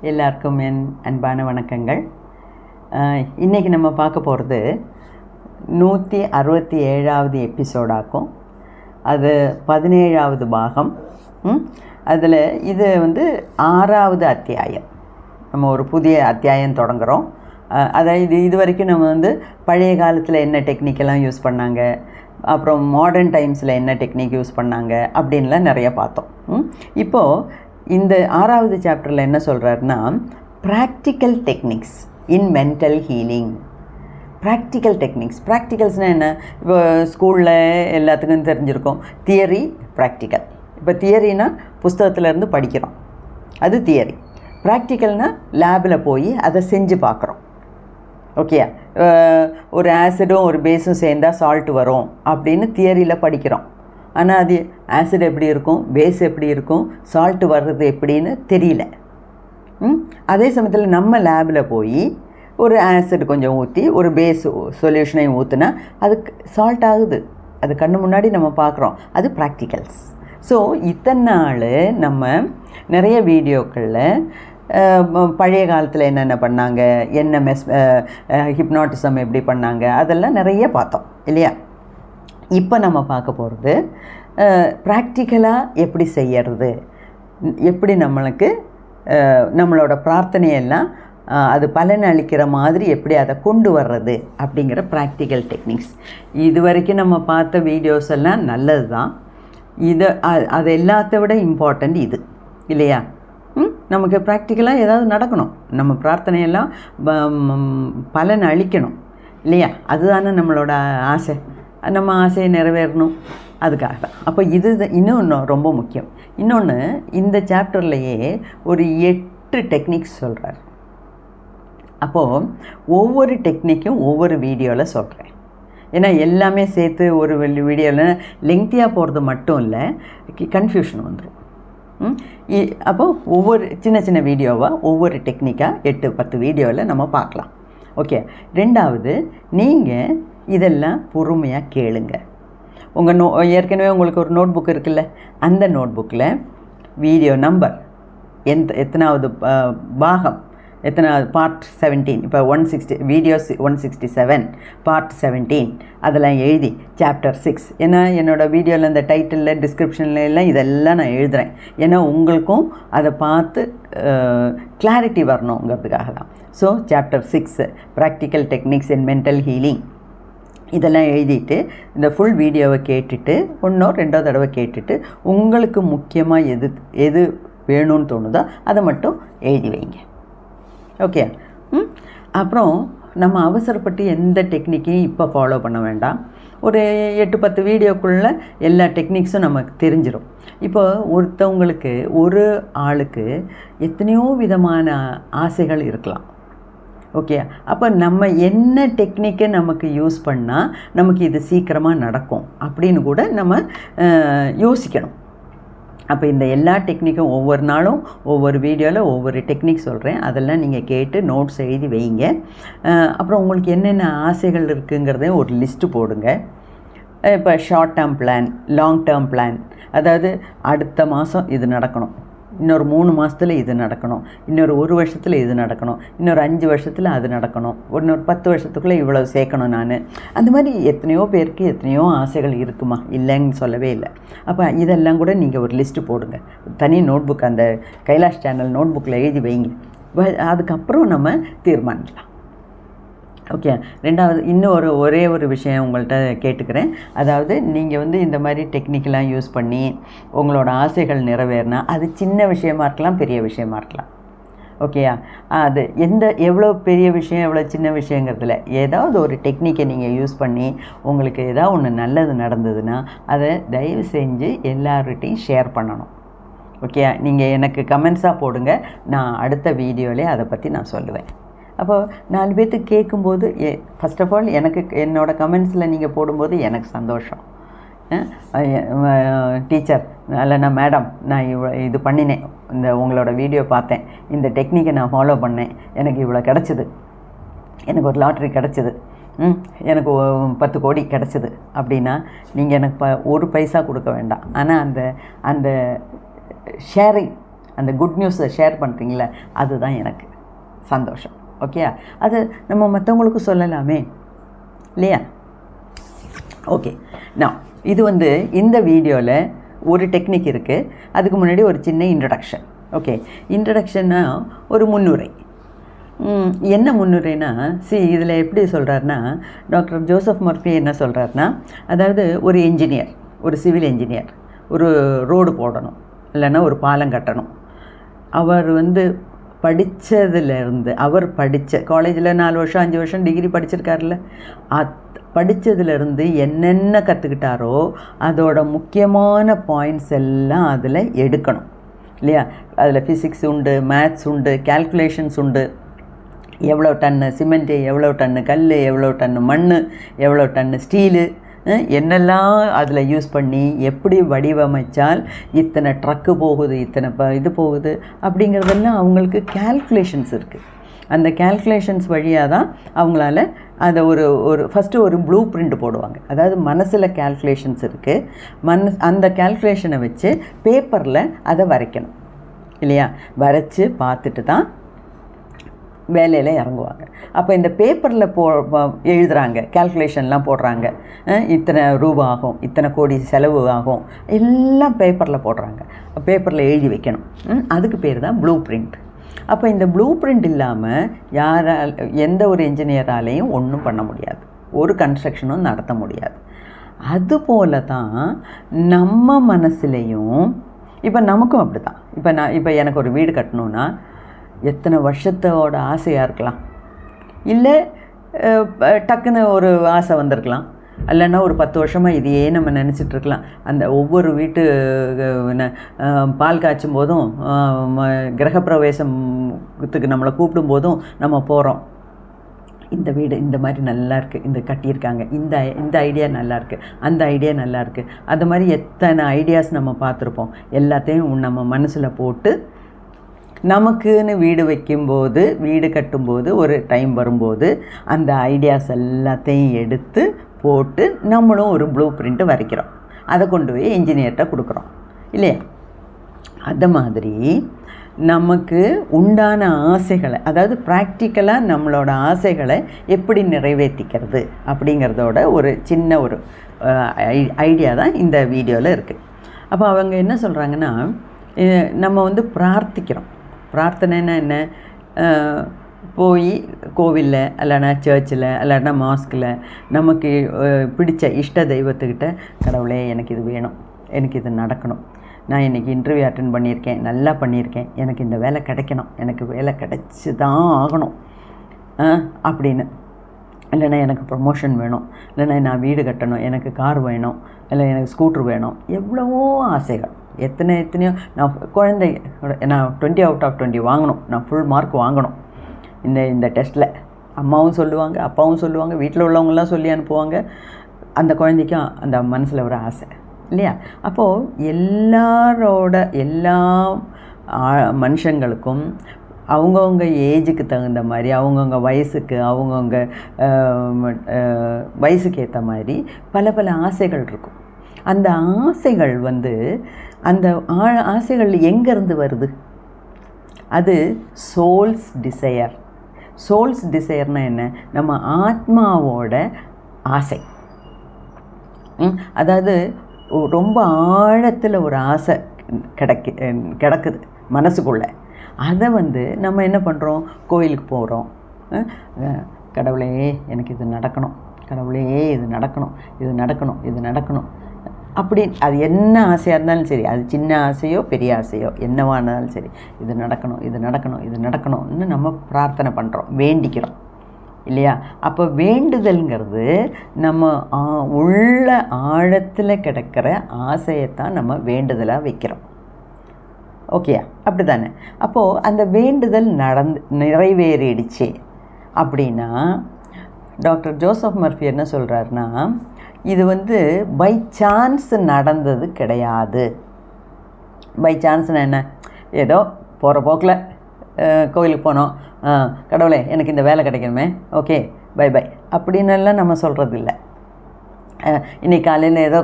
எல்லாருக்கும் என் அன்பான வணக்கங்கள். இன்றைக்கி நம்ம பார்க்க போகிறது 167வது எபிசோடாக்கும். அது 17வது பாகம். அதில் இது 6வது அத்தியாயம். நம்ம ஒரு புதிய அத்தியாயம் தொடங்குகிறோம். அதாவது இது வரைக்கும் நம்ம பழைய காலத்தில் என்ன டெக்னிக்கெல்லாம் யூஸ் பண்ணாங்க, அப்புறம் மாடர்ன் டைம்ஸில் என்ன டெக்னிக் யூஸ் பண்ணாங்க அப்படின்லாம் நிறைய பார்த்தோம். இப்போது இந்த 6வது சாப்டரில் என்ன சொல்கிறாருன்னா, practical techniques in mental healing. Practical techniques, ப்ராக்டிகல்ஸ்னால் என்ன? இப்போ ஸ்கூலில் எல்லாத்துக்கும் தெரிஞ்சிருக்கும், தியரி, ப்ராக்டிக்கல். இப்போ தியரினா புஸ்தகத்துலேருந்து படிக்கிறோம், அது தியரி. ப்ராக்டிக்கல்னால் லேபில் போய் அதை செஞ்சு பார்க்குறோம். ஓகே, ஒரு ஆசிடும் ஒரு பேஸும் சேர்ந்தால் சால்ட் வரும் அப்படின்னு தியரியில் படிக்கிறோம். ஆனால் அது ஆசிட் எப்படி இருக்கும், பேஸ் எப்படி இருக்கும், சால்ட்டு வர்றது எப்படின்னு தெரியல. அதே சமயத்தில் நம்ம லேபில் போய் ஒரு ஆசிட் கொஞ்சம் ஊற்றி ஒரு பேஸ் சொல்யூஷனையும் ஊற்றுனா அதுக்கு சால்ட் ஆகுது. அது கண்ணு முன்னாடி நம்ம பார்க்குறோம். அது ப்ராக்டிக்கல்ஸ். ஸோ இத்தனை நாள் நம்ம நிறைய வீடியோக்களில் பழைய காலத்தில் என்னென்ன பண்ணாங்க, என்ன ஹிப்னாட்டிசம் எப்படி பண்ணாங்க, அதெல்லாம் நிறைய பார்த்தோம் இல்லையா? இப்போ நம்ம பார்க்க போகிறது ப்ராக்டிக்கலாக எப்படி செய்யறது, எப்படி நம்மளுக்கு நம்மளோட பிரார்த்தனையெல்லாம் அது பலன் அளிக்கிற மாதிரி எப்படி அதை கொண்டு வர்றது அப்படிங்கிற ப்ராக்டிக்கல் டெக்னிக்ஸ். இது வரைக்கும் நம்ம பார்த்த வீடியோஸ் எல்லாம் நல்லது தான். அது எல்லாத்த விட இம்பார்ட்டண்ட் இது இல்லையா? நமக்கு ப்ராக்டிக்கலாக ஏதாவது நடக்கணும், நம்ம பிரார்த்தனையெல்லாம் பலன் அளிக்கணும் இல்லையா? அதுதானே நம்மளோட ஆசை. நம்ம ஆசையை நிறைவேறணும், அதுக்காக தான். அப்போ இது இன்னொன்று ரொம்ப முக்கியம். இன்னொன்று, இந்த சாப்டர்லையே ஒரு 8 டெக்னிக்ஸ் சொல்கிறார். அப்போது ஒவ்வொரு டெக்னிக்கும் ஒவ்வொரு வீடியோவில் சொல்கிறேன். ஏன்னா எல்லாமே சேர்த்து ஒரு வீடியோவில் லெங்க்த்தியாக போகிறது மட்டும் இல்லை, கன்ஃபியூஷன் வந்துடும். அப்போது ஒவ்வொரு சின்ன சின்ன வீடியோவாக ஒவ்வொரு டெக்னிக்காக 8-10 வீடியோவில் நம்ம பார்க்கலாம். ஓகே. 2வது, நீங்கள் இதெல்லாம் பொறுமையாக கேளுங்க. உங்கள் ஏற்கனவே உங்களுக்கு ஒரு நோட் புக் இருக்குல்ல, அந்த நோட் புக்கில் வீடியோ நம்பர், எத்தனாவது பாகம், எத்தனாவது பார்ட் 17, இப்போ 160 வீடியோஸ் 167 பார்ட் 17 அதெல்லாம் எழுதி சாப்டர் 6. ஏன்னா என்னோடய வீடியோவில் இந்த டைட்டிலில் டிஸ்கிரிப்ஷனில் எல்லாம் இதெல்லாம் நான் எழுதுகிறேன். ஏன்னா உங்களுக்கும் அதை பார்த்து கிளாரிட்டி வரணுங்கிறதுக்காக தான். So chapter 6 practical techniques in mental healing இதெல்லாம் எழுதிட்டு இந்த ஃபுல் வீடியோவை கேட்டுட்டு 1-2 தடவை கேட்டுட்டு உங்களுக்கு முக்கியமாக எது வேணும்னு தோணுதோ அதை மட்டும் எழுதி வைங்க. ஓகே. அப்புறம் நம்ம அவசரப்பட்டு எந்த டெக்னிக்கையும் இப்போ ஃபாலோ பண்ண வேண்டாம். ஒரு 8-10 வீடியோக்குள்ளே எல்லா டெக்னிக்ஸும் நமக்கு தெரிஞ்சிடும். இப்போ ஒருத்தவங்களுக்கு, ஒரு ஆளுக்கு எத்தனையோ விதமான ஆசைகள் இருக்கலாம். ஓகே. அப்போ நம்ம என்ன டெக்னிக்கை நமக்கு யூஸ் பண்ணால் நமக்கு இது சீக்கிரமாக நடக்கும் அப்படின்னு கூட நம்ம யோசிக்கணும். அப்போ இந்த எல்லா டெக்னிக்கும் ஒவ்வொரு நாளும் ஒவ்வொரு வீடியோவில் ஒவ்வொரு டெக்னிக் சொல்கிறேன். அதெல்லாம் நீங்கள் கேட்டு நோட்ஸ் எழுதி வைங்க. அப்புறம் உங்களுக்கு என்னென்ன ஆசைகள் இருக்குங்கிறதையும் ஒரு லிஸ்ட்டு போடுங்க. இப்போ short term plan, long term plan, அதாவது அடுத்த மாதம் இது நடக்கணும், இன்னொரு 3 மாதத்தில் இது நடக்கணும், இன்னொரு 1 வருஷத்தில் இது நடக்கணும், இன்னொரு 5 வருஷத்தில் அது நடக்கணும், இன்னொரு 10 வருஷத்துக்குள்ளே இவ்வளோ சேர்க்கணும் நான். அந்த மாதிரி எத்தனையோ பேருக்கு எத்தனையோ ஆசைகள் இருக்குமா, இல்லைன்னு சொல்லவே இல்லை. அப்போ இதெல்லாம் கூட நீங்கள் ஒரு லிஸ்ட்டு போடுங்க. தனி நோட் புக், அந்த கைலாஷ் சேனல் நோட் புக்கில் எழுதி வைங்க. அதுக்கப்புறம் நம்ம தீர்மானிக்கலாம். ஓகே. 2வது, இன்னும் ஒரே ஒரு விஷயம் உங்கள்கிட்ட கேட்டுக்கிறேன். அதாவது நீங்கள் இந்த மாதிரி டெக்னிக்கெலாம் யூஸ் பண்ணி உங்களோட ஆசைகள் நிறைவேறினா அது சின்ன விஷயமா இருக்கலாம், பெரிய விஷயமா இருக்கலாம். ஓகேயா? அது எவ்வளோ பெரிய விஷயம் எவ்வளோ சின்ன விஷயங்கிறதுல ஏதாவது ஒரு டெக்னிக்கை நீங்கள் யூஸ் பண்ணி உங்களுக்கு ஏதாவது ஒன்று நல்லது நடந்ததுன்னா அதை தயவு செஞ்சு எல்லார்கிட்டையும் ஷேர் பண்ணணும். ஓகே. நீங்கள் எனக்கு கமெண்ட்ஸாக போடுங்க, நான் அடுத்த வீடியோவிலே அதை பற்றி நான் சொல்லுவேன். அப்போது 4 பேர்த்துக்கு கேட்கும்போது ஃபஸ்ட் ஆஃப் ஆல் எனக்கு என்னோடய கமெண்ட்ஸில் நீங்கள் போடும்போது எனக்கு சந்தோஷம். டீச்சர் இல்லைனா மேடம், நான் இது பண்ணினேன், இந்த உங்களோட வீடியோ பார்த்தேன், இந்த டெக்னிக்கை நான் ஃபாலோ பண்ணேன், எனக்கு இவ்வளோ கிடச்சிது, எனக்கு ஒரு லாட்ரி கிடச்சிது, எனக்கு 10 கோடி கிடச்சிது அப்படின்னா நீங்கள் எனக்கு 1 பைசா கொடுக்க வேண்டாம். ஆனால் அந்த ஷேரிங், அந்த குட் நியூஸை ஷேர் பண்ணுறீங்களே, அதுதான் எனக்கு சந்தோஷம். ஓகே, அது நம்ம மற்றவங்களுக்கு சொல்லலாமே இல்லையா? ஓகே, நான் இது இந்த வீடியோவில் ஒரு டெக்னிக் இருக்குது. அதுக்கு முன்னாடி ஒரு சின்ன இன்ட்ரடக்ஷன். ஓகே, இன்ட்ரடக்ஷன்னா ஒரு முன்னுரை. என்ன முன்னுரைனா, இதில் எப்படி சொல்கிறாருன்னா, டாக்டர் ஜோசப் மர்ஃபி என்ன சொல்கிறாருன்னா, அதாவது ஒரு என்ஜினியர், ஒரு சிவில் என்ஜினியர் ஒரு ரோடு போடணும், இல்லைன்னா ஒரு பாலம் கட்டணும். அவர் படித்ததுலேருந்து, அவர் படித்த காலேஜில் 4 வருஷம் 5 வருஷம் டிகிரி படிச்சிருக்காருல்ல, படித்ததுலேருந்து என்னென்ன கற்றுக்கிட்டாரோ அதோட முக்கியமான பாயிண்ட்ஸ் எல்லாம் அதில் எடுக்கணும் இல்லையா? அதில் ஃபிசிக்ஸ் உண்டு, மேத்ஸ் உண்டு, கேல்குலேஷன்ஸ் உண்டு. எவ்வளோ டன்னு சிமெண்ட்டு, எவ்வளோ டன்னு கல், எவ்வளோ டன்னு மண், எவ்வளோ டன்னு ஸ்டீலு, என்னெல்லாம் அதில் யூஸ் பண்ணி எப்படி வடிவமைச்சால் இத்தனை ட்ரக்கு போகுது, இத்தனை இது போகுது அப்படிங்கிறதெல்லாம் அவங்களுக்கு கேல்குலேஷன்ஸ் இருக்குது. அந்த கேல்குலேஷன்ஸ் வழியாக தான் அவங்களால அதை ஒரு ஃபஸ்ட்டு ஒரு ப்ளூ பிரிண்ட் போடுவாங்க. அதாவது மனசில் கேல்குலேஷன்ஸ் இருக்குது, அந்த கேல்குலேஷனை வச்சு பேப்பரில் அதை வரைக்கணும் இல்லையா? வரைச்சி பார்த்துட்டு தான் வேலையில் இறங்குவாங்க. அப்போ இந்த பேப்பரில் எழுதுகிறாங்க, கேல்குலேஷன்லாம் போடுறாங்க, இத்தனை ரூபா ஆகும், இத்தனை கோடி செலவு ஆகும், எல்லாம் பேப்பரில் போடுறாங்க, பேப்பரில் எழுதி வைக்கணும். அதுக்கு பேர் தான் ப்ளூ பிரிண்ட். அப்போ இந்த ப்ளூ பிரிண்ட் இல்லாமல் எந்த ஒரு என்ஜினியராலையும் ஒன்றும் பண்ண முடியாது, ஒரு கன்ஸ்ட்ரக்ஷனும் நடத்த முடியாது. அதுபோல தான் நம்ம மனசுலேயும் இப்போ நமக்கும் அப்படி தான். இப்போ எனக்கு ஒரு வீடு கட்டணுன்னா எத்தனை வருஷத்தோட ஆசையாக இருக்கலாம், இல்லை டக்குன்னு ஒரு ஆசை வந்திருக்கலாம், இல்லைன்னா ஒரு 10 வருஷமாக இதையே நம்ம நினச்சிட்ருக்கலாம். அந்த ஒவ்வொரு வீட்டு பால் காய்ச்சும் போதும், கிரகப்பிரவேசத்துக்கு நம்மளை கூப்பிடும் போதும் நம்ம போகிறோம், இந்த வீடு இந்த மாதிரி நல்லாயிருக்கு, இந்த கட்டியிருக்காங்க, இந்த ஐடியா நல்லாயிருக்கு, அந்த ஐடியா நல்லாயிருக்கு. அது மாதிரி எத்தனை ஐடியாஸ் நம்ம பார்த்துருப்போம். எல்லாத்தையும் நம்ம மனசில் போட்டு நமக்குன்னு வீடு கட்டும்போது ஒரு டைம் வரும்போது அந்த ஐடியாஸ் எல்லாத்தையும் எடுத்து போட்டு நம்மளும் ஒரு ப்ளூ பிரிண்ட்டு வரைக்கிறோம். அதை கொண்டு போய் இன்ஜினியர்கிட்ட கொடுக்குறோம் இல்லையா? அது மாதிரி நமக்கு உண்டான ஆசைகளை, அதாவது ப்ராக்டிக்கலாக நம்மளோட ஆசைகளை எப்படி நிறைவேற்றிக்கிறது அப்படிங்கிறதோட ஒரு சின்ன ஒரு ஐடியா தான் இந்த வீடியோவில் இருக்குது. அப்போ அவங்க என்ன சொல்கிறாங்கன்னா, நம்ம பிரார்த்திக்கிறோம். பிரார்த்தனைன்னா என்ன? போய் கோவிலில் இல்லைன்னா சர்ச்சில் இல்லைன்னா மாஸ்கில் நமக்கு பிடிச்ச இஷ்ட தெய்வத்துக்கிட்ட, கடவுளே எனக்கு இது வேணும், எனக்கு இது நடக்கணும், நான் இன்றைக்கி இன்டர்வியூ அட்டென்ட் பண்ணியிருக்கேன், நல்லா பண்ணியிருக்கேன், எனக்கு இந்த வேலை கிடைக்கணும், எனக்கு வேலை கிடைச்சி தான் ஆகணும் அப்படின்னு, இல்லைன்னா எனக்கு ப்ரமோஷன் வேணும், இல்லைன்னா நான் வீடு கட்டணும், எனக்கு கார் வேணும், இல்லை எனக்கு ஸ்கூட்ரு வேணும், எவ்வளவோ ஆசைகள், எத்தனையோ. நான் நான் 20 out of 20 வாங்கணும், நான் ஃபுல் மார்க் வாங்கணும் இந்த டெஸ்ட்டில். அம்மாவும் சொல்லுவாங்க, அப்பாவும் சொல்லுவாங்க, வீட்டில் உள்ளவங்களாம் சொல்லி அனுப்புவாங்க. அந்த குழந்தைக்கும் அந்த மனசில் ஒரு ஆசை இல்லையா? அப்போது எல்லா மனுஷங்களுக்கும் அவங்கவுங்க ஏஜுக்கு தகுந்த மாதிரி, அவங்கவுங்க வயசுக்கு வயசுக்கு ஏற்ற மாதிரி பல ஆசைகள் இருக்கும். அந்த ஆசைகள் அந்த ஆசைகள் எங்கேருந்து வருது? அது சோல்ஸ் டிசையர். சோல்ஸ் டிசையர்னால் என்ன? நம்ம ஆத்மாவோட ஆசை. அதாவது ரொம்ப ஆழத்தில் ஒரு ஆசை கிடக்குது மனசுக்குள்ளே. அதை நம்ம என்ன பண்ணுறோம்? கோயிலுக்கு போகிறோம், கடவுளே எனக்கு இது நடக்கணும், கடவுளே இது நடக்கணும், இது நடக்கணும், இது நடக்கணும் அப்படி. அது என்ன ஆசையாக இருந்தாலும் சரி, அது சின்ன ஆசையோ பெரிய ஆசையோ என்னவானாலும் சரி, இது நடக்கணும், இது நடக்கணும், இது நடக்கணும்னு நம்ம பிரார்த்தனை பண்ணுறோம், வேண்டிக்கிறோம் இல்லையா? அப்போ வேண்டுதல்ங்கிறது நம்ம உள்ள ஆழத்தில் கிடக்கிற ஆசையைத்தான் நம்ம வேண்டுதலாக வைக்கிறோம். ஓகேயா? அப்படி தானே? அப்போது அந்த வேண்டுதல் நிறைவேறிடுச்சு அப்படின்னா டாக்டர் ஜோசப் மர்ஃபி என்ன சொல்கிறாருன்னா, இது பை சான்ஸ் நடந்தது கிடையாது. பை சான்ஸ்னால் என்ன? ஏதோ போகிற போக்கில் கோயிலுக்கு போனோம், கடவுளே எனக்கு இந்த வேலை கிடைக்கணுமே, ஓகே பை பை அப்படின்னெல்லாம் நம்ம சொல்கிறது இல்லை. இன்றைக்கி காலையில் ஏதோ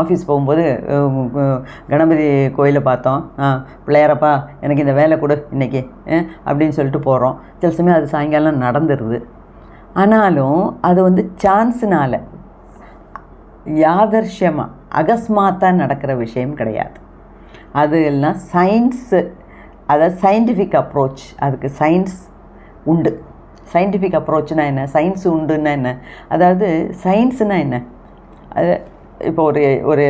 ஆஃபீஸ் போகும்போது கணபதி கோயிலை பார்த்தோம், பிள்ளையாரப்பா எனக்கு இந்த வேலை கொடு இன்றைக்கி அப்படின்னு சொல்லிட்டு போகிறோம். சில சமயம் அது சாயங்காலம் நடந்துடுது. ஆனாலும் அது வந்து சான்ஸுனால், யாதர்ஷ்யமாக, அகஸ்மாத்தாக நடக்கிற விஷயம் கிடையாது. அது எல்லாம் சயின்ஸு, அதாவது சயின்டிஃபிக் அப்ரோச். அதுக்கு சயின்ஸ் உண்டு. சயின்டிஃபிக் அப்ரோச்னா என்ன, சயின்ஸ் உண்டுன்னா என்ன, அதாவது சயின்ஸுனால் என்ன, அது இப்போ ஒரு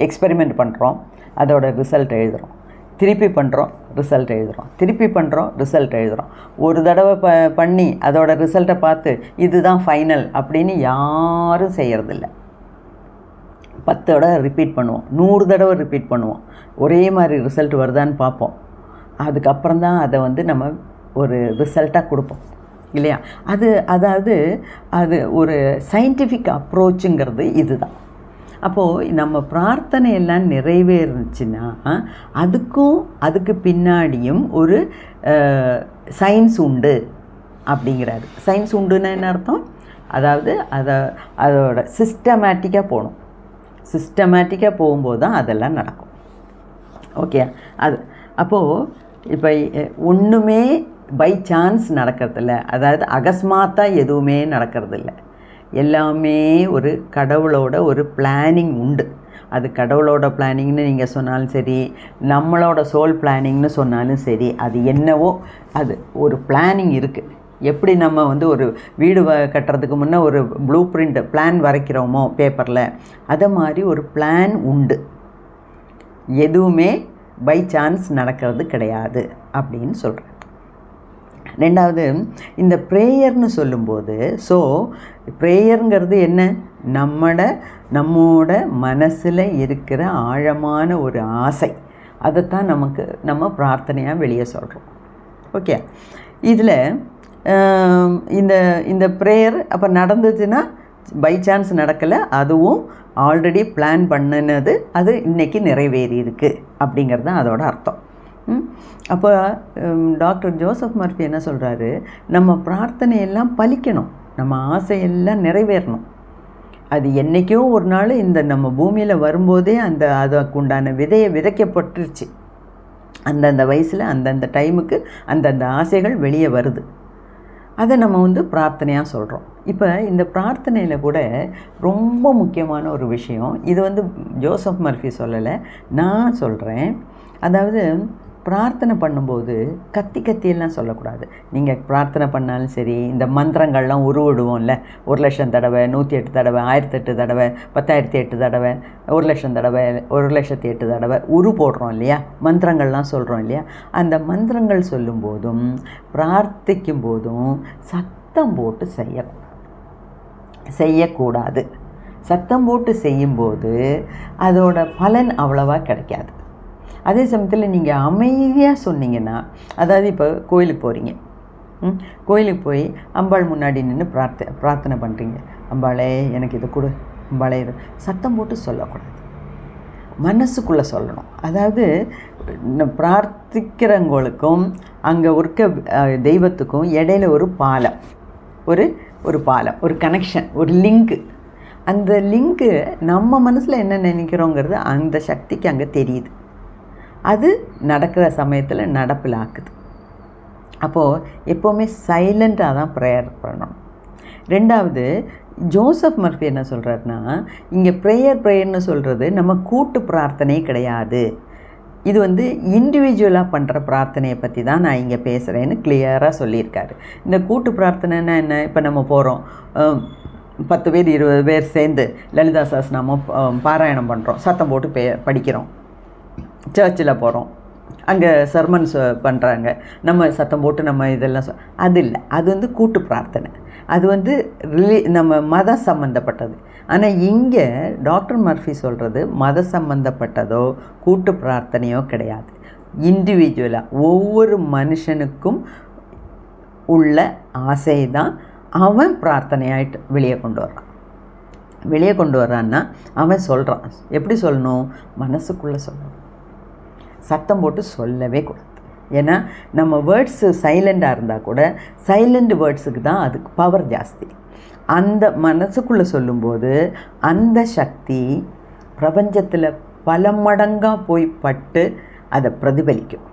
எக்ஸ்பெரிமெண்ட் பண்ணுறோம், அதோட ரிசல்ட் எழுதுகிறோம், திருப்பி பண்ணுறோம், ரிசல்ட் எழுதுகிறோம், திருப்பி பண்ணுறோம், ரிசல்ட் எழுதுகிறோம். ஒரு தடவை பண்ணி அதோட ரிசல்ட்டை பார்த்து இதுதான் ஃபைனல் அப்படின்னு யாரும் செய்கிறதில்ல. 10 தடவை ரிப்பீட் பண்ணுவோம், 100 தடவை ரிப்பீட் பண்ணுவோம், ஒரே மாதிரி ரிசல்ட் வருதான்னு பார்ப்போம். அதுக்கப்புறம் தான் அதை வந்து நம்ம ஒரு ரிசல்ட்டாக கொடுப்போம் இல்லையா. அதாவது அது ஒரு சயின்டிஃபிக் அப்ரோச்சுங்கிறது இதுதான். அப்போது நம்ம பிரார்த்தனை எல்லாம் நிறைவேறுச்சுன்னா அதுக்கு பின்னாடியும் ஒரு சயின்ஸ் உண்டு அப்படிங்கிறாரு. சயின்ஸ் உண்டுன்னா என்ன அர்த்தம், அதாவது அதோட சிஸ்டமேட்டிக்காக போகணும். சிஸ்டமேட்டிக்காக போகும்போது தான் அதெல்லாம் நடக்கும். ஓகே, அது அப்போது இப்போ ஒன்றுமே பை சான்ஸ் நடக்கிறதில்ல, அதாவது அகஸ்மாத்தாக எதுவுமே நடக்கிறதில்ல. எல்லாமே ஒரு கடவுளோட ஒரு பிளானிங் உண்டு. அது கடவுளோட பிளானிங்னு நீங்கள் சொன்னாலும் சரி, நம்மளோட சோல் பிளானிங்னு சொன்னாலும் சரி, அது என்னவோ அது ஒரு பிளானிங் இருக்குது. எப்படி நம்ம வந்து ஒரு வீடு கட்டுறதுக்கு முன்னே ஒரு ப்ளூ பிரிண்ட் பிளான் வரைக்கிறோமோ பேப்பரில், அதை மாதிரி ஒரு பிளான் உண்டு. எதுவுமே பை சான்ஸ் நடக்கிறது கிடையாது அப்படின்னு சொல்கிறேன். ரெண்டாவது, இந்த ப்ரேயர்னு சொல்லும்போது, ஸோ ப்ரேயருங்கிறது என்ன, நம்மோட மனசில் இருக்கிற ஆழமான ஒரு ஆசை, அதைத்தான் நம்ம பிரார்த்தனையாக வெளியே சொல்கிறோம். ஓகே, இதில் இந்த ப்ரேயர் அப்போ நடந்துச்சுன்னா பை சான்ஸ் நடக்கலை, அதுவும் ஆல்ரெடி பிளான் பண்ணினது, அது இன்றைக்கி நிறைவேறி இருக்குது அப்படிங்கிறது தான் அதோட அர்த்தம். அப்போ டாக்டர் ஜோசப் மர்ஃபி என்ன சொல்கிறாரு, நம்ம பிரார்த்தனையெல்லாம் பலிக்கணும், நம்ம ஆசையெல்லாம் நிறைவேறணும். அது என்றைக்கோ ஒரு நாள் இந்த நம்ம பூமியில் வரும்போதே அதுக்கு உண்டான விதையை விதைக்கப்பட்டுருச்சு. அந்தந்த வயசில் அந்தந்த டைமுக்கு அந்தந்த ஆசைகள் வெளியே வருது. அதை நம்ம வந்து பிரார்த்தனையாக சொல்கிறோம். இப்போ இந்த பிரார்த்தனையில் கூட ரொம்ப முக்கியமான ஒரு விஷயம், இது வந்து ஜோசப் மர்ஃபி சொல்லலை, நான் சொல்கிறேன். அதாவது பிரார்த்தனை பண்ணும்போது கத்தியெல்லாம் சொல்லக்கூடாது. நீங்கள் பிரார்த்தனை பண்ணாலும் சரி, இந்த மந்திரங்கள்லாம் உருவிடுவோம்ல, 1,00,000 தடவை, 108 தடவை, 1008 தடவை, 10,008 தடவை, 1,00,000 தடவை, 1,00,008 தடவை உரு போடுறோம் இல்லையா, மந்திரங்கள்லாம் சொல்கிறோம் இல்லையா. அந்த மந்திரங்கள் சொல்லும்போதும் பிரார்த்திக்கும் போதும் சத்தம் போட்டு செய்யக்கூடாது. சத்தம் போட்டு செய்யும்போது அதோட பலன் அவ்வளவா கிடைக்காது. அதே சமயத்தில் நீங்கள் அமைதியாக சொன்னீங்கன்னா, அதாவது இப்போ கோயிலுக்கு போகிறீங்க, கோயிலுக்கு போய் அம்பாள் முன்னாடி நின்று பிரார்த்தனை பண்ணுறீங்க, அம்பாளே எனக்கு இது கொடு, அம்பாளே இது, சத்தம் போட்டு சொல்லக்கூடாது, மனசுக்குள்ளே சொல்லணும். அதாவது பிரார்த்திக்கிறவங்களுக்கும் அங்கே இருக்க தெய்வத்துக்கும் இடையில ஒரு பாலம், ஒரு பாலம், ஒரு கனெக்ஷன், ஒரு லிங்க்கு. அந்த லிங்க்கு நம்ம மனசில் என்ன நினைக்கிறோங்கிறது அந்த சக்திக்கு அங்கே தெரியுது. அது நடக்கிற சமயத்தில் நடப்பில் ஆக்குது. அப்போது எப்போவுமே சைலண்ட்டாக தான் ப்ரேயர் பண்ணணும். ரெண்டாவது, ஜோசப் மர்ஃபி என்ன சொல்கிறாருன்னா, இங்கே ப்ரேயர்னு சொல்கிறது நம்ம கூட்டு பிரார்த்தனை கிடையாது. இது வந்து இண்டிவிஜுவலாக பண்ணுற பிரார்த்தனையை பற்றி தான் நான் இங்கே பேசுகிறேன்னு கிளியராக சொல்லியிருக்காரு. இந்த கூட்டு பிரார்த்தனைன்னா என்ன, இப்போ நம்ம போகிறோம், 10 பேர் 20 பேர் சேர்ந்து லலிதா சஹஸ்ரநாமம் பாராயணம் பண்ணுறோம், சத்தம் போட்டு படிக்கிறோம். சர்ச்சில் போகிறோம், அங்கே சர்மன்ஸ் பண்ணுறாங்க, நம்ம சத்தம் போட்டு நம்ம இதெல்லாம் அது இல்லை. அது வந்து கூட்டு பிரார்த்தனை, அது வந்து நம்ம மத சம்மந்தப்பட்டது. ஆனால் இங்கே டாக்டர் மர்ஃபி சொல்கிறது மத சம்மந்தப்பட்டதோ கூட்டு பிரார்த்தனையோ கிடையாது. இண்டிவிஜுவலாக ஒவ்வொரு மனுஷனுக்கும் உள்ள ஆசை தான் அவன் பிரார்த்தனையாயிட்டு வெளியே கொண்டு வர்றான்னா அவன் சொல்கிறான். எப்படி சொல்லணும், மனசுக்குள்ளே சொல்லணும், சத்தம் போட்டு சொல்லவே கூடாது. ஏன்னா நம்ம வேர்ட்ஸு சைலண்டாக இருந்தால் கூட சைலண்ட் வேர்ட்ஸுக்கு தான் அதுக்கு பவர் ஜாஸ்தி. அந்த மனசுக்குள்ளே சொல்லும்போது அந்த சக்தி பிரபஞ்சத்தில் பல மடங்காக போய் பட்டு அதை பிரதிபலிக்கும்.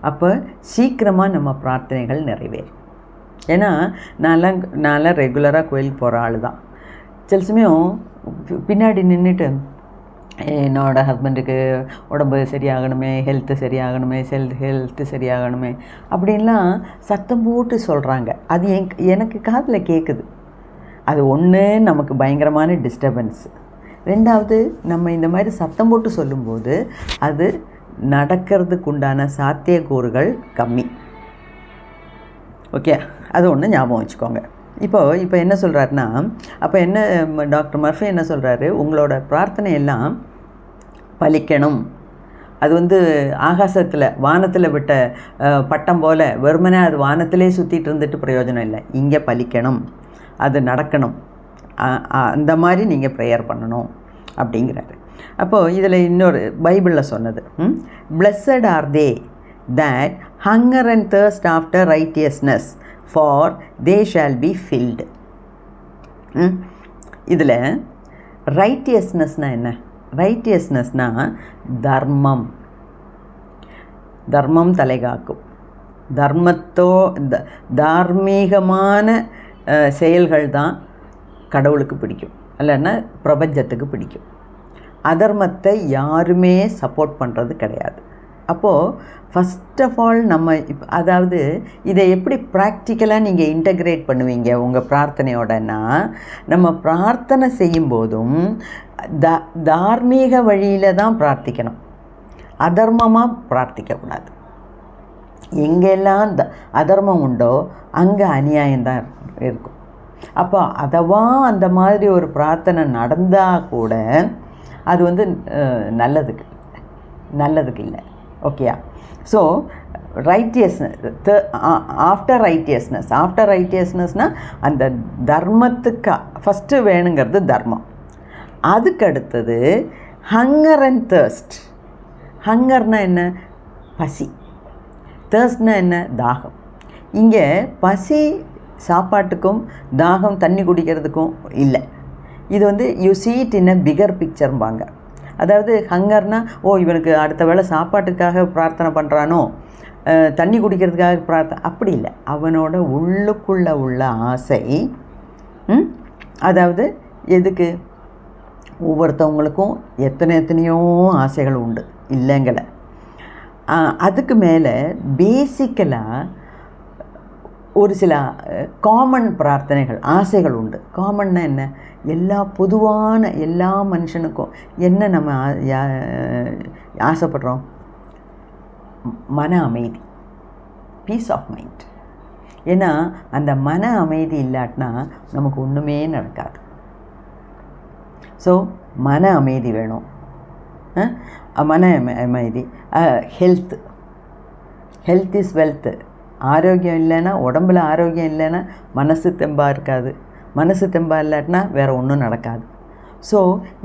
அப்போ சீக்கிரமாக நம்ம பிரார்த்தனைகள் நிறைவேறும். ஏன்னா நான்லாம் ரெகுலராக கோயிலுக்கு போகிற ஆள் தான். சில சமயம் பின்னாடி நின்றுட்டு என்னோடய ஹஸ்பண்டுக்கு உடம்பு சரியாகணுமே, ஹெல்த்து சரியாகணுமே, ஹெல்த்து சரியாகணுமே அப்படின்லாம் சத்தம் போட்டு சொல்கிறாங்க. அது எனக்கு காதில் கேட்குது. அது ஒன்று நமக்கு பயங்கரமான டிஸ்டர்பன்ஸு. ரெண்டாவது, நம்ம இந்த மாதிரி சத்தம் போட்டு சொல்லும்போது அது நடக்கிறதுக்கு உண்டான சாத்தியக்கூறுகள் கம்மி. ஓகே, அது ஒன்று ஞாபகம் வச்சுக்கோங்க. இப்போ என்ன சொல்கிறாருன்னா, அப்போ என்ன டாக்டர் மர்ஃபி என்ன சொல்கிறாரு, உங்களோட பிரார்த்தனை எல்லாம் பலிக்கணும். அது ஆகாசத்தில் வானத்தில் விட்ட பட்டம் போல் வெறுமனே அது வானத்திலே சுற்றிட்டு இருந்துட்டு பிரயோஜனம் இல்லை. இங்கே பலிக்கணும், அது நடக்கணும். அந்த மாதிரி நீங்கள் ப்ரேயர் பண்ணணும் அப்படிங்கிறாரு. அப்போது இதில் இன்னொரு பைபிளில் சொன்னது, blessed are they that hunger and thirst after righteousness, for they shall be filled. இதில் ரைட்டியஸ்னஸ்னால் என்ன? ரைட்டியஸ்னஸ்னால் தர்மம். தர்மம் தலைகாக்கும். தார்மீகமான செயல்கள் தான் கடவுளுக்கு பிடிக்கும், இல்லைன்னா பிரபஞ்சத்துக்கு பிடிக்கும். அதர்மத்தை யாருமே சப்போர்ட் பண்ணுறது கிடையாது. அப்போது ஃபஸ்ட் ஆஃப் ஆல் நம்ம அதாவது இதை எப்படி ப்ராக்டிக்கலாக நீங்கள் இன்டகிரேட் பண்ணுவீங்க உங்கள் பிரார்த்தனையோடனா, நம்ம பிரார்த்தனை செய்யும்போதும் தார்மீக வழியில் தான் பிரார்த்திக்கணும், அதர்மமாக பிரார்த்திக்கக்கூடாது. எங்கெல்லாம் அதர்மம் உண்டோ அங்கே அநியாயம்தான் இருக்கும். அப்போ அதவா அந்த மாதிரி ஒரு பிரார்த்தனை நடந்தால் கூட அது நல்லதுக்கு இல்லை. ஓகேயா? ஸோ ஆஃப்டர் ரைட்டியஸ்னஸ்னால் அந்த தர்மத்துக்கு ஃபஸ்ட்டு வேணுங்கிறது தர்மம். அதுக்கு அடுத்தது ஹங்கர் அண்ட் தர்ஸ்ட். ஹங்கர்னால் என்ன? பசி. தர்ஸ்ட்னா என்ன? தாகம். இங்கே பசி சாப்பாட்டுக்கும் தாகம் தண்ணி குடிக்கிறதுக்கும் இல்லை. இது you see it in a figure பிக்சர்ம்பாங்க. அதாவது ஹங்கர்னால், இவனுக்கு அடுத்த வேளை சாப்பாட்டுக்காக பிரார்த்தனை பண்ணுறானோ, தண்ணி குடிக்கிறதுக்காக பிரார்த்தனை, அப்படி இல்லை. அவனோட உள்ளுக்குள்ளே உள்ள ஆசை. அதாவது எதுக்கு? ஒவ்வொருத்தவங்களுக்கும் எத்தனையோ ஆசைகள் உண்டு, இல்லைங்கள. அதுக்கு மேலே பேசிக்கலாக ஒரு சில காமன் பிரார்த்தனைகள், ஆசைகள் உண்டு. காமன்னா என்ன? பொதுவான எல்லா மனுஷனுக்கும் என்ன நம்ம ஆசைப்படுறோம்? மன அமைதி, பீஸ் ஆஃப் மைண்ட். ஏன்னா அந்த மன அமைதி இல்லாட்டினா நமக்கு ஒன்றுமே நடக்காது. ஸோ மன அமைதி வேணும். மன அமைதி. Health is wealth. ஆரோக்கியம் இல்லைன்னா, உடம்புல ஆரோக்கியம் இல்லைன்னா மனசு தெம்பாக இருக்காது. மனசு தெம்பாக இல்லாட்டினா வேறு ஒன்றும் நடக்காது. ஸோ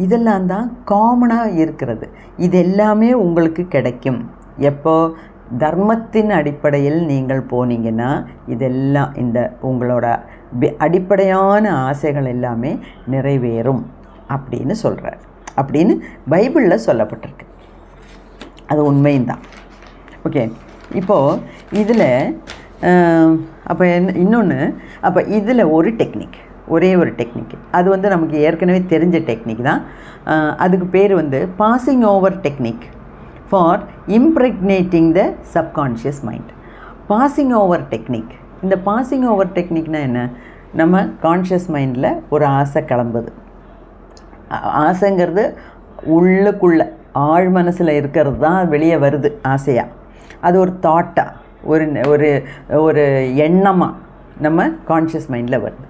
இதெல்லாம் தான் காமனாக இருக்கிறது. இது எல்லாமே உங்களுக்கு கிடைக்கும் எப்போ? தர்மத்தின் அடிப்படையில் நீங்கள் போனீங்கன்னா இதெல்லாம் இந்த உங்களோட அடிப்படையான ஆசைகள் எல்லாமே நிறைவேறும் அப்படின்னு சொல்கிறார். அப்படின்னு பைபிளில் சொல்லப்பட்டிருக்கு. அது உண்மையும் தான். ஓகே, இப்போது இதில் அப்போ இன்னொன்று, அப்போ இதில் ஒரே ஒரு டெக்னிக், அது நமக்கு ஏற்கனவே தெரிஞ்ச டெக்னிக் தான். அதுக்கு பேர் passing over technique for impregnating the subconscious mind. Passing over technique. இந்த பாசிங் ஓவர் டெக்னிக்னால் என்ன? நம்ம கான்ஷியஸ் மைண்டில் ஒரு ஆசை கிளம்புது. ஆசைங்கிறது உள்ளுக்குள்ளே ஆழ் மனசில் இருக்கிறது தான் வெளியே வருது ஆசையாக. அது ஒரு தாட்டாக, ஒரு எண்ணமாக நம்ம கான்ஷியஸ் மைண்டில் வருது.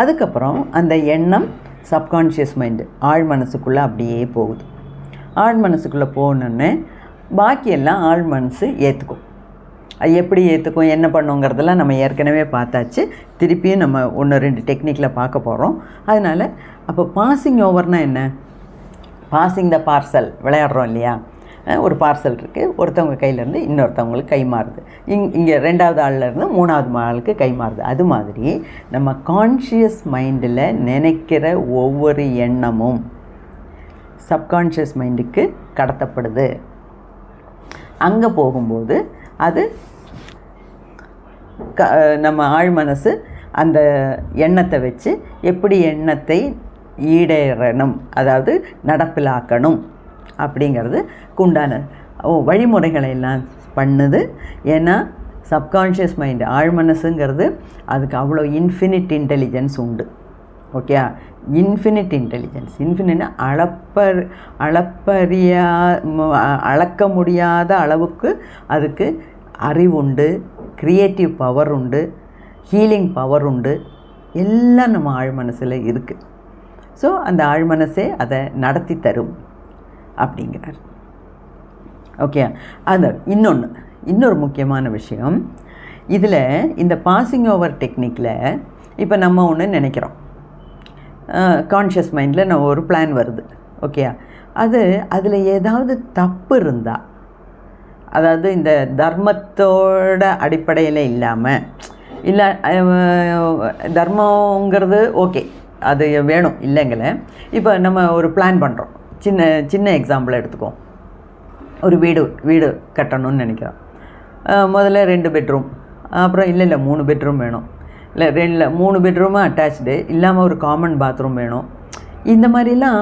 அதுக்கப்புறம் அந்த எண்ணம் சப்கான்ஷியஸ் மைண்டு ஆழ் மனசுக்குள்ளே அப்படியே போகுது. ஆழ் மனசுக்குள்ளே போகணுன்னே பாக்கியெல்லாம் ஆழ் மனசு ஏற்றுக்கும். அது எப்படி ஏற்றுக்கும், என்ன பண்ணுங்கிறதெல்லாம் நம்ம ஏற்கனவே பார்த்தாச்சு. திருப்பியும் நம்ம 1-2 டெக்னிக்கில் பார்க்க போகிறோம். அதனால் அப்போ பாசிங் ஓவர்னால் என்ன? பாசிங் த பார்சல் விளையாடுறோம் இல்லையா? ஒரு பார்சல் இருக்குது, ஒருத்தவங்க கையிலேருந்து இன்னொருத்தவங்களுக்கு கை மாறுது, இங்கே 2வது ஆள்லேருந்து 3வது ஆளுக்கு கை மாறுது. அது மாதிரி நம்ம கான்ஷியஸ் மைண்டில் நினைக்கிற ஒவ்வொரு எண்ணமும் சப்கான்ஷியஸ் மைண்டுக்கு கடத்தப்படுது. அங்கே போகும்போது அது நம்ம ஆழ் மனசு அந்த எண்ணத்தை வச்சு எப்படி எண்ணத்தை ஈடேறணும், அதாவது நடப்பிலாக்கணும் அப்படிங்கிறதுக்கு உண்டான வழிமுறைகளை எல்லாம் பண்ணுது. ஏன்னா சப்கான்ஷியஸ் மைண்டு ஆழ் மனசுங்கிறது அதுக்கு அவ்வளோ இன்ஃபினிட் இன்டெலிஜென்ஸ் உண்டு. ஓகே, இன்ஃபினிட் இன்டெலிஜென்ஸ், இன்ஃபினிட்னா அளக்க முடியாத அளவுக்கு அதுக்கு அறிவுண்டு, க்ரியேட்டிவ் பவர் உண்டு, ஹீலிங் பவர் உண்டு, எல்லாம் நம்ம ஆழ் மனசில் இருக்குது. ஸோ அந்த ஆழ் மனசே அதை நடத்தி தரும் அப்படிங்கிறார். ஓகே, அந்த இன்னொரு முக்கியமான விஷயம் இதில், இந்த பாசிங் ஓவர் டெக்னிக்கில் இப்போ நம்ம ஒன்று நினைக்கிறோம், கான்ஷியஸ் மைண்டில் நம்ம ஒரு பிளான் வருது. ஓகே, அதில் ஏதாவது தப்பு இருந்தால், அதாவது இந்த தர்மத்தோட அடிப்படையில் இல்லாமல், இல்லை தர்மங்கிறது ஓகே அது வேணும் இல்லைங்களே. இப்போ நம்ம ஒரு பிளான் பண்ணுறோம், சின்ன எக்ஸாம்பிள் எடுத்துக்குவோம். ஒரு வீடு கட்டணும்னு நினைக்கிறோம். முதல்ல 2 பெட்ரூம், அப்புறம் இல்லை 3 பெட்ரூம் வேணும், இல்லை 3 பெட்ரூமும் அட்டாச்சு இல்லாமல் ஒரு காமன் பாத்ரூம் வேணும். இந்த மாதிரிலாம்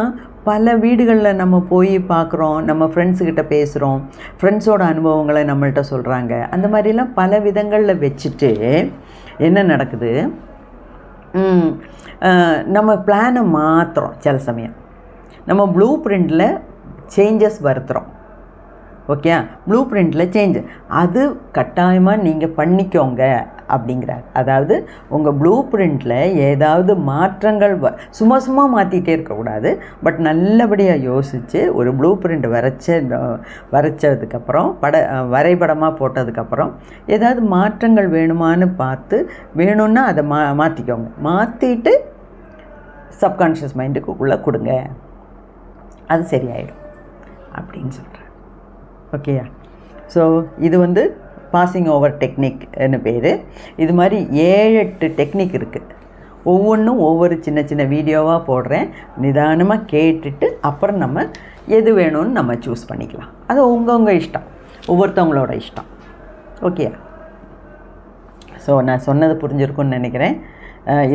பல வீடுகளில் நம்ம போய் பார்க்குறோம், நம்ம ஃப்ரெண்ட்ஸுக்கிட்ட பேசுகிறோம், ஃப்ரெண்ட்ஸோட அனுபவங்களை நம்மள்கிட்ட சொல்கிறாங்க. அந்த மாதிரிலாம் பல விதங்களில் வச்சுட்டு என்ன நடக்குது, நம்ம பிளானை மாற்றுறோம். சில சமயம் நம்ம ப்ளூ பிரிண்டில் சேஞ்சஸ் வருத்துகிறோம். ஓகே, ப்ளூ பிரிண்டில் சேஞ்சு அது கட்டாயமாக நீங்கள் பண்ணிக்கோங்க அப்படிங்கிறார். அதாவது உங்கள் ப்ளூ பிரிண்டில் ஏதாவது மாற்றங்கள் சும்மா மாற்றிட்டே இருக்கக்கூடாது. பட் நல்லபடியாக யோசித்து ஒரு ப்ளூ பிரிண்ட் வரைச்சதுக்கப்புறம் வரைபடமாக போட்டதுக்கப்புறம் ஏதாவது மாற்றங்கள் வேணுமான்னு பார்த்து, வேணும்னா அதை மாற்றிக்கோங்க. மாற்றிட்டு சப்கான்ஷியஸ் மைண்டுக்குள்ளே கொடுங்க, அது சரியாயிடும் அப்படின்னு சொல்கிறேன். ஓகேயா? ஸோ இது பாசிங் ஓவர் டெக்னிக்னு பேர். இது மாதிரி 7-8 டெக்னிக் இருக்குது. ஒவ்வொன்றும் ஒவ்வொரு சின்ன வீடியோவாக போடுறேன். நிதானமாக கேட்டுட்டு அப்புறம் நம்ம எது வேணும்னு நம்ம சூஸ் பண்ணிக்கலாம். அது உங்கள் இஷ்டம், ஒவ்வொருத்தவங்களோட இஷ்டம். ஓகேயா? ஸோ நான் சொன்னது புரிஞ்சிருக்குன்னு நினைக்கிறேன்.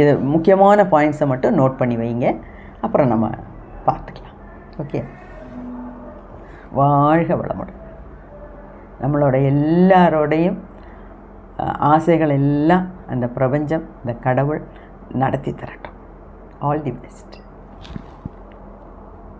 இது முக்கியமான பாயிண்ட்ஸை மட்டும் நோட் பண்ணி வைங்க, அப்புறம் நம்ம பார்த்துக்கலாம். ஓகே, வாழ்க வளமுடன். நம்மளோட எல்லாரோடையும் ஆசைகள் எல்லாம் அந்த பிரபஞ்சம், இந்த கடவுள் நடத்தி தரட்டும். All the best.